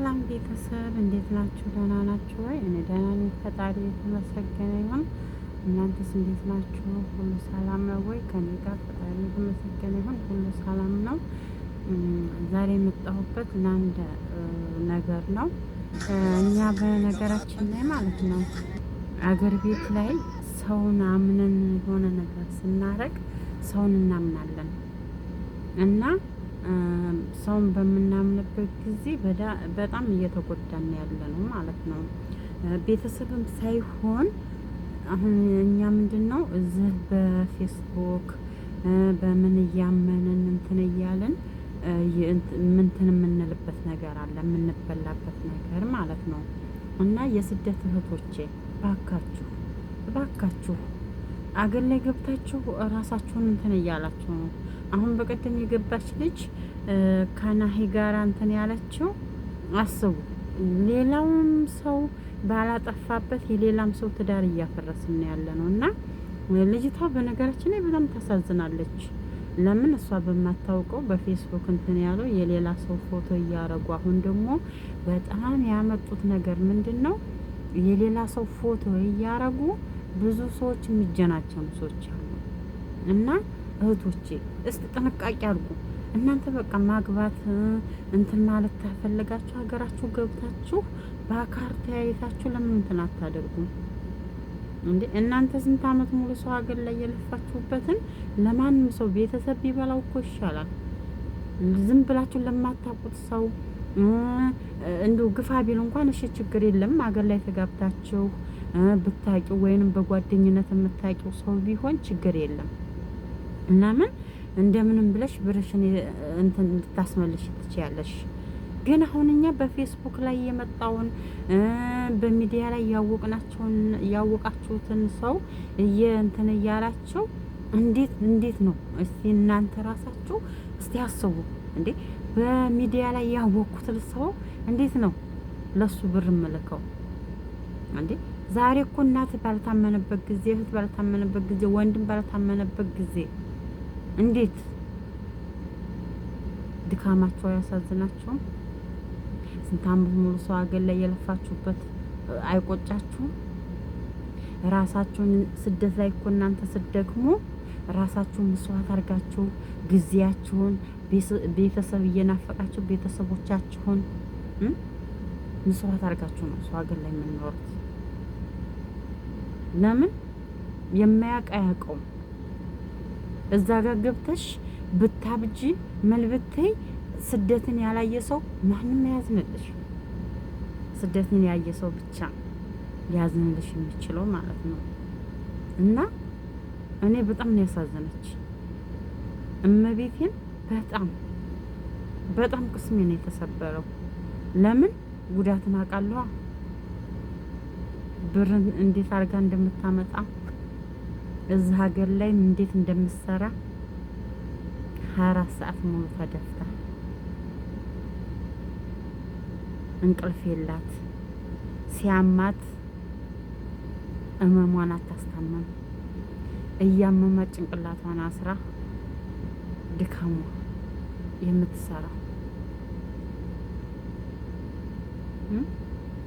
ሰላም ቤተሰብ እንዴት ናችሁ? ደህና ናችሁ ወይ? እኔ ደህና ነኝ፣ ፈጣሪ የተመሰገነ ይሁን። እናንተስ እንዴት ናችሁ? ሁሉ ሰላም ነው ወይ? ከኔ ጋር ፈጣሪ የተመሰገነ ይሁን ሁሉ ሰላም ነው። ዛሬ የመጣሁበት ለአንድ ነገር ነው። እኛ በነገራችን ላይ ማለት ነው አገር ቤት ላይ ሰውን አምነን የሆነ ነገር ስናረግ ሰውን እናምናለን እና ሰውን በምናምንበት ጊዜ በጣም እየተጎዳን ያለ ነው ማለት ነው። ቤተሰብም ሳይሆን አሁን እኛ ምንድነው እዚህ በፌስቡክ በምን እያመንን እንትን እያለን ምንትን የምንልበት ነገር አለ፣ የምንበላበት ነገር ማለት ነው። እና የስደት እህቶቼ ባካችሁ አገር ላይ ገብታችሁ ራሳችሁን እንትን እያላችሁ ነው። አሁን በቀደም የገባች ልጅ ከናሂ ጋር እንትን ያለችው አስቡ። ሌላውም ሰው ባላጠፋበት የሌላም ሰው ትዳር እያፈረስን ያለ ነው። እና ልጅቷ በነገራችን ላይ በጣም ታሳዝናለች። ለምን እሷ በማታውቀው በፌስቡክ እንትን ያለው የሌላ ሰው ፎቶ እያረጉ፣ አሁን ደግሞ በጣም ያመጡት ነገር ምንድን ነው? የሌላ ሰው ፎቶ እያረጉ ብዙ ሰዎች የሚጀናጀኑ ሰዎች አሉ። እና እህቶቼ እስቲ ጥንቃቄ አድርጉ። እናንተ በቃ ማግባት እንትን ማለት ታፈልጋችሁ ሀገራችሁ ገብታችሁ በአካር ተያይታችሁ ለምን እንትን አታደርጉም እንዴ? እናንተ ስንት አመት ሙሉ ሰው ሀገር ላይ የለፋችሁበትን ለማንም ሰው ቤተሰብ ቢበላው እኮ ይሻላል። ዝም ብላችሁ ለማታውቁት ሰው እንዲሁ ግፋ ቢል እንኳን እሺ ችግር የለም። ሀገር ላይ ተጋብታችሁ ብታቂው ወይንም በጓደኝነት የምታቂው ሰው ቢሆን ችግር የለም። ለምን እንደምንም ብለሽ ብርሽን እንትን እንድታስመልሽ ትችያለሽ። ግን አሁን እኛ በፌስቡክ ላይ የመጣውን በሚዲያ ላይ ያወቃችሁትን ሰው እንትን እያላችሁ እንዴት ነው? እስቲ እናንተ ራሳችሁ እስቲ አስቡ እንዴ። በሚዲያ ላይ ያወቁትን ሰው እንዴት ነው ለሱ ብር ምልከው እንዴ? ዛሬ እኮ እናት ባልታመነበት ጊዜ፣ እህት ባልታመነበት ጊዜ፣ ወንድም ባልታመነበት ጊዜ እንዴት ድካማቸው አያሳዝናቸውም? ስንት አመት ሙሉ ሰው አገር ላይ የለፋችሁበት አይቆጫችሁም? ራሳችሁን ስደት ላይ እኮ እናንተ ስትደክሙ ራሳችሁን መስዋዕት አድርጋችሁ ጊዜያችሁን ቤተሰብ እየናፈቃችሁ ቤተሰቦቻችሁን መስዋዕት አድርጋችሁ ነው ሰው አገር ላይ የምንኖሩት። ለምን የማያውቅ አያውቀውም። እዛ ጋር ገብተሽ ብታብጂ ምን ብትይ ስደትን ያላየ ሰው ማንም ያዝንልሽ። ስደትን ያየ ሰው ብቻ ሊያዝንልሽ የሚችለው ማለት ነው። እና እኔ በጣም ነው ያሳዘነች እመቤቴን። በጣም ቅስሜ ነው የተሰበረው። ለምን ጉዳትን አውቃለሁ። ብርን እንዴት አድርጋ እንደምታመጣ እዚህ ሀገር ላይ እንዴት እንደምትሰራ 24 ሰዓት ሙሉ ተደፍታ እንቅልፍ የላት። ሲያማት እመሟን አታስታመም። እያመማት ጭንቅላቷን አስራ ድካሟ የምትሰራ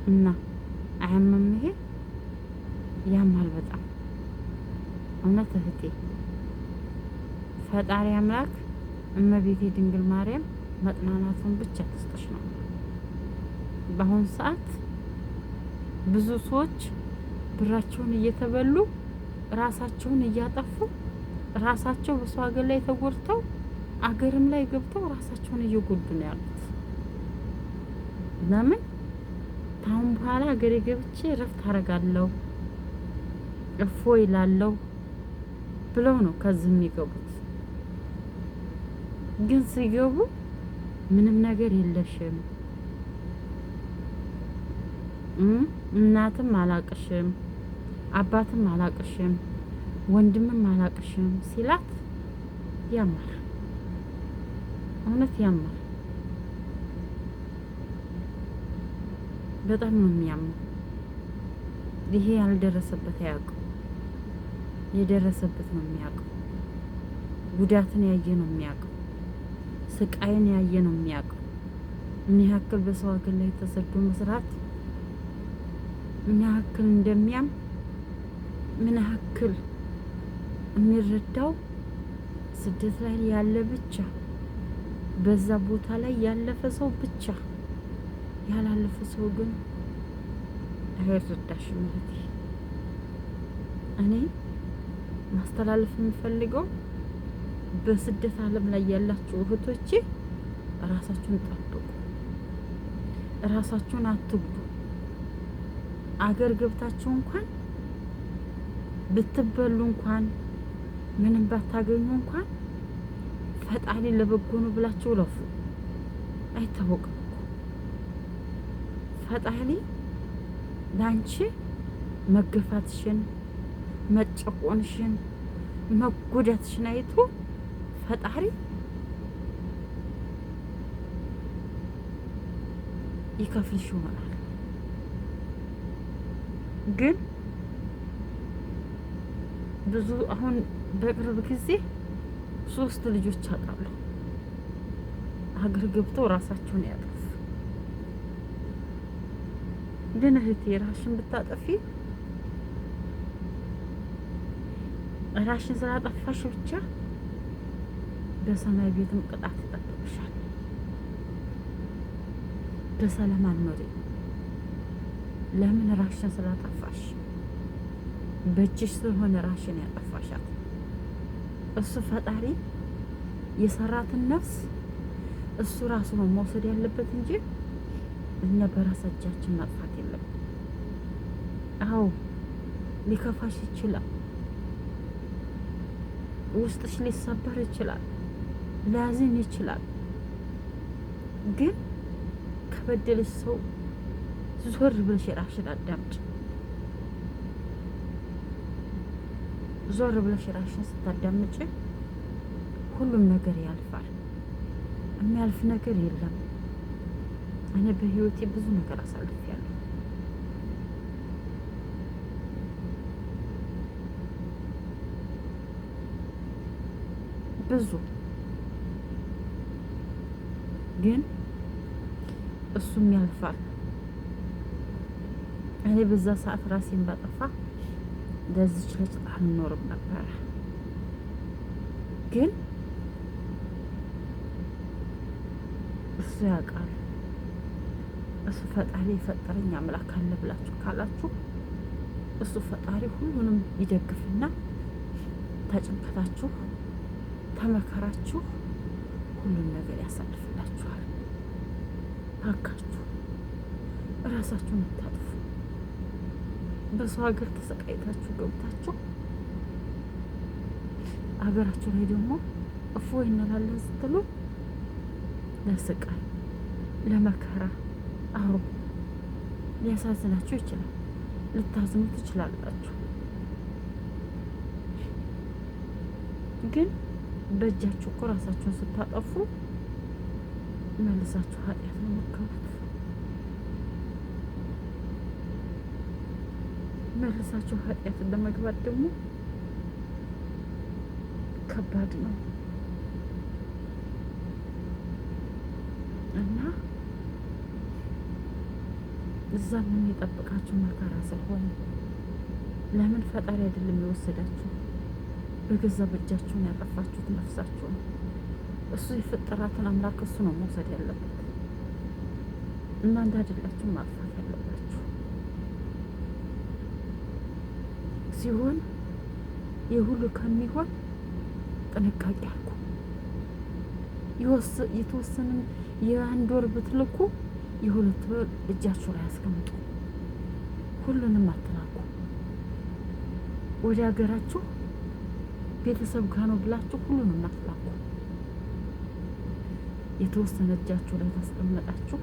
እና አያመም። ይሄ ያማል በጣም እውነት እህቴ። ፈጣሪ አምላክ እመቤቴ ድንግል ማርያም መጥናናቱን ብቻ ትስጥሽ ነው። በአሁኑ ሰዓት ብዙ ሰዎች ብራቸውን እየተበሉ ራሳቸውን እያጠፉ ራሳቸው በሰው ሀገር ላይ ተጎድተው አገርም ላይ ገብተው ራሳቸውን እየጎዱ ነው ያሉት። ለምን ታሁን በኋላ ሀገሬ ገብቼ እረፍት አደርጋለሁ እፎይ እላለሁ ብለው ነው ከዚህ የሚገቡት። ግን ሲገቡ ምንም ነገር የለሽም፣ እናትም አላቅሽም፣ አባትም አላቅሽም፣ ወንድምም አላቅሽም ሲላት ያማል። እውነት ያማል። በጣም ነው የሚያመው። ይሄ ያልደረሰበት አያውቅም፣ የደረሰበት ነው የሚያውቀው። ጉዳትን ያየ ነው የሚያውቀው። ስቃይን ያየ ነው የሚያውቀው። ምን ያክል በሰው ሀገር ላይ ተሰዶ መስራት ምን ያክል እንደሚያም ምን ያክል የሚረዳው ስደት ላይ ያለ ብቻ በዛ ቦታ ላይ ያለፈ ሰው ብቻ ያላለፈ ሰው ግን አይረዳሽም። እኔ ማስተላለፍ የምፈልገው በስደት ዓለም ላይ ያላችሁ እህቶቼ ራሳችሁን ጠብቁ፣ ራሳችሁን አትጉዱ። አገር ገብታችሁ እንኳን ብትበሉ እንኳን ምንም ባታገኙ እንኳን ፈጣሪ ለበጎ ነው ብላችሁ ለፉ። አይታወቅም እኮ ፈጣሪ ላንቺ መገፋትሽን፣ መጨቆንሽን፣ መጎዳትሽን አይቶ ፈጣሪ ይከፍልሽ ይሆናል። ግን ብዙ አሁን በቅርብ ጊዜ 3 ልጆች አውቃለሁ ሀገር ገብተው ራሳቸውን ያጠፉ። ግን እህቴ ራስሽን ብታጠፊ ራስሽን ስላጠፋሽ ብቻ በሰማይ ቤትም ቅጣት ይጠብቅሻል። በሰላም አልኖሪ። ለምን? ራስሽን ስላጠፋሽ። በእጅሽ ስለሆነ ራስሽን ያጠፋሻት። እሱ ፈጣሪ የሰራትን ነፍስ እሱ ራሱ ነው መውሰድ ያለበት እንጂ እኛ በራስ እጃችን ማጥፋት የለም። አዎ ሊከፋሽ ይችላል፣ ውስጥሽ ሊሰበር ይችላል፣ ሊያዝን ይችላል። ግን ከበደለሽ ሰው ዞር ብለሽ ራስሽን አዳምጪ። ዞር ብለሽ ራስሽን ስታዳምጪ ሁሉም ነገር ያልፋል። የሚያልፍ ነገር የለም። እኔ በህይወቴ ብዙ ነገር አሳልፌያለሁ። ብዙ ግን እሱም ያልፋል። እኔ በዛ ሰዓት ራሴን ባጠፋ ለዚች ልጅ አልኖርም ነበረ። ግን እሱ ያውቃል። እሱ ፈጣሪ የፈጠረኝ አምላክ አለ ብላችሁ ካላችሁ እሱ ፈጣሪ ሁሉንም ይደግፍና ተጭንቀታችሁ ተመከራችሁ ሁሉም ነገር ያሳልፍላችኋል። እባካችሁ እራሳችሁን አታጥፉ። በሰው ሀገር ተሰቃይታችሁ ገብታችሁ ሀገራችሁ ላይ ደግሞ እፎይ እንላለን ስትሉ ለስቃይ ለመከራ አሮ ሊያሳዝናችሁ ይችላል። ልታዝኑ ትችላላችሁ። ግን በእጃችሁ እኮ ራሳችሁን ስታጠፉ መልሳችሁ ኃጢአት ነው የምትገቡት። መልሳችሁ ኃጢአትን ለመግባት ደግሞ ከባድ ነው እና እዛም የሚጠብቃችሁ መከራ ስለሆነ ለምን ፈጣሪ አይደለም የወሰዳችሁ? በገዛ በእጃችሁን ያጠፋችሁት ነፍሳችሁ ነው። እሱ የፈጠራትን አምላክ እሱ ነው መውሰድ ያለበት። እናንተ አይደላችሁ ማጥፋት ያለባችሁ። ሲሆን የሁሉ ከሚሆን ጥንቃቄ አድርጉ። የተወሰነ የ1 ወር ብትልኩ የ2 ወር እጃችሁ ላይ አስቀምጡ። ሁሉንም አትላኩ። ወደ ሀገራችሁ ቤተሰብ ጋር ነው ብላችሁ ሁሉንም አትላኩ። የተወሰነ እጃችሁ ላይ ታስቀመጣችሁ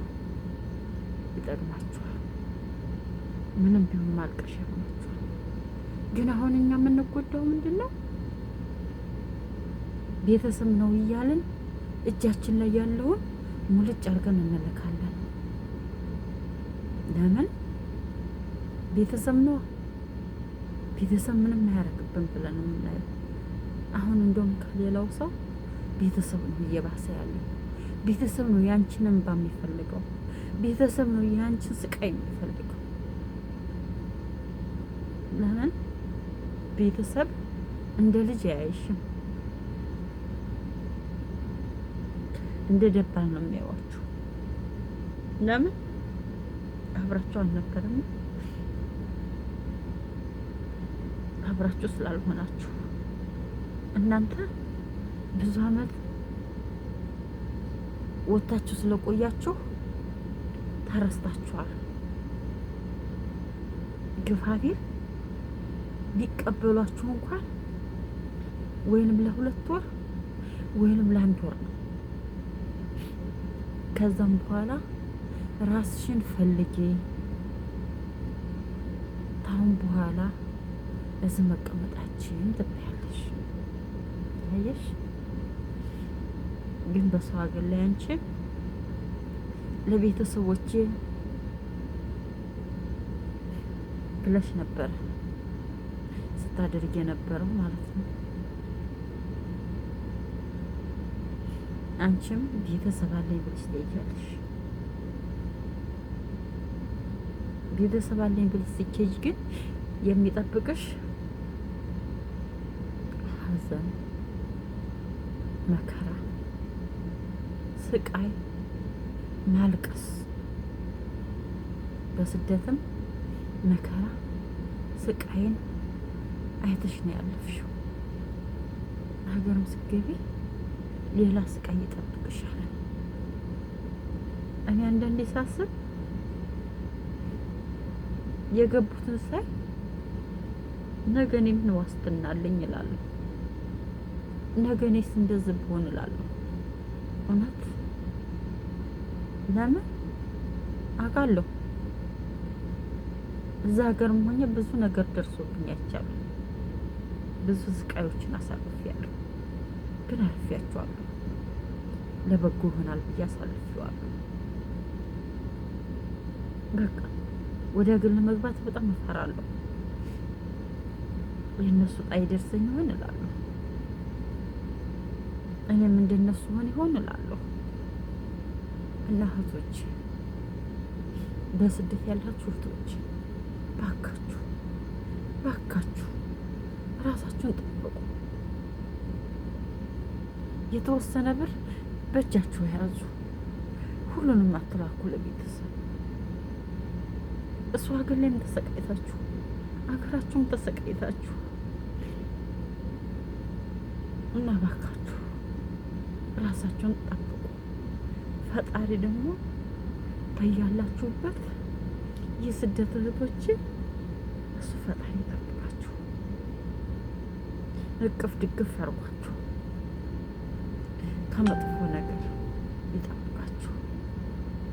ይጠቅማችኋል። ምንም ቢሆን ማልቀሻ ይሆናችኋል። ግን አሁን እኛ የምንጎዳው ምንድን ነው? ቤተሰብ ነው እያልን እጃችን ላይ ያለውን ሙልጭ አድርገን እንልካለን። ለምን? ቤተሰብ ነው። ቤተሰብ ምንም አያደርግብን ብለን የምናየው አሁን እንደውም ከሌላው ሰው ቤተሰብ ነው እየባሰ ያለው። ቤተሰብ ነው ያንቺን እንባ የሚፈልገው። ቤተሰብ ነው ያንቺን ስቃይ የሚፈልገው። ለምን ቤተሰብ እንደ ልጅ አያይሽም፣ እንደ ደባል ነው የሚያዋችሁ። ለምን አብራችሁ አልነበረም? አብራችሁ ስላልሆናችሁ እናንተ ብዙ አመት ወታችሁ ስለቆያችሁ ተረስታችኋል። ግፋቢል ሊቀበሏችሁ እንኳን ወይንም ለ2 ወር ወይንም ለ1 ወር ነው። ከዛም በኋላ ራስሽን ፈልጊ፣ ታሁን በኋላ እዚህ መቀመጣችን ትባያለሽ። አየሽ? ግን በሰው ሀገር ላይ አንቺ ለቤተሰቦቼ ብለሽ ነበረ ስታደርግ የነበረው ማለት ነው። አንቺም ቤተሰብ አለኝ ብለሽ ትሄጃለሽ። ቤተሰብ አለኝ ብለሽ ስትሄጂ ግን የሚጠብቅሽ ሐዘን፣ መከራ፣ ስቃይ፣ ማልቀስ፣ በስደትም መከራ ስቃይን አይተሽ ነው ያለፍሽው። ሀገርም ስትገቢ ሌላ ስቃይ ይጠብቅሻል። እኔ አንዳንዴ ሳስብ የገቡትን ሳይ ነገ እኔ ምን ዋስትና አለኝ እላለሁ። ነገ እኔስ እንደዚህ ብሆን እላለሁ። እውነት ለምን አውቃለሁ። እዛ ሀገርም ሆኜ ብዙ ነገር ደርሶብኝ አይቻለሁ። ብዙ ስቃዮችን አሳልፌያለሁ። ግን አልፌያቸዋለሁ። ለበጎ ይሆናል ብዬ አሳልፌዋለሁ። በቃ ወደ ሀገር ለመግባት በጣም እፈራለሁ። የእነሱ ጣይ ደርሰኝ ይሆን እላለሁ። እኔም እንደነሱ ሆን ይሆን እላለሁ። እና እህቶች፣ በስደት ያላችሁ እህቶች ባካችሁ ባካችሁ ራሳችሁን ጠብቁ። የተወሰነ ብር በእጃችሁ ያዙ። ሁሉንም አትላኩ ለቤተሰብ። እሱ ሀገር ላይም ተሰቃይታችሁ ሀገራችሁም ተሰቃይታችሁ እና ባካችሁ ራሳችሁን ጠብቁ። ፈጣሪ ደግሞ በያላችሁበት የስደት እህቶች እሱ ፈጣሪ ይጠብቃችሁ፣ እቅፍ ድግፍ አርጓችሁ፣ ከመጥፎ ነገር ይጠብቃችሁ።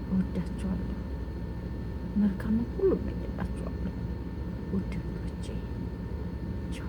እወዳችኋለሁ። መልካምን ሁሉ እመኝላችኋለሁ ውድ እህቶቼ። ቻው።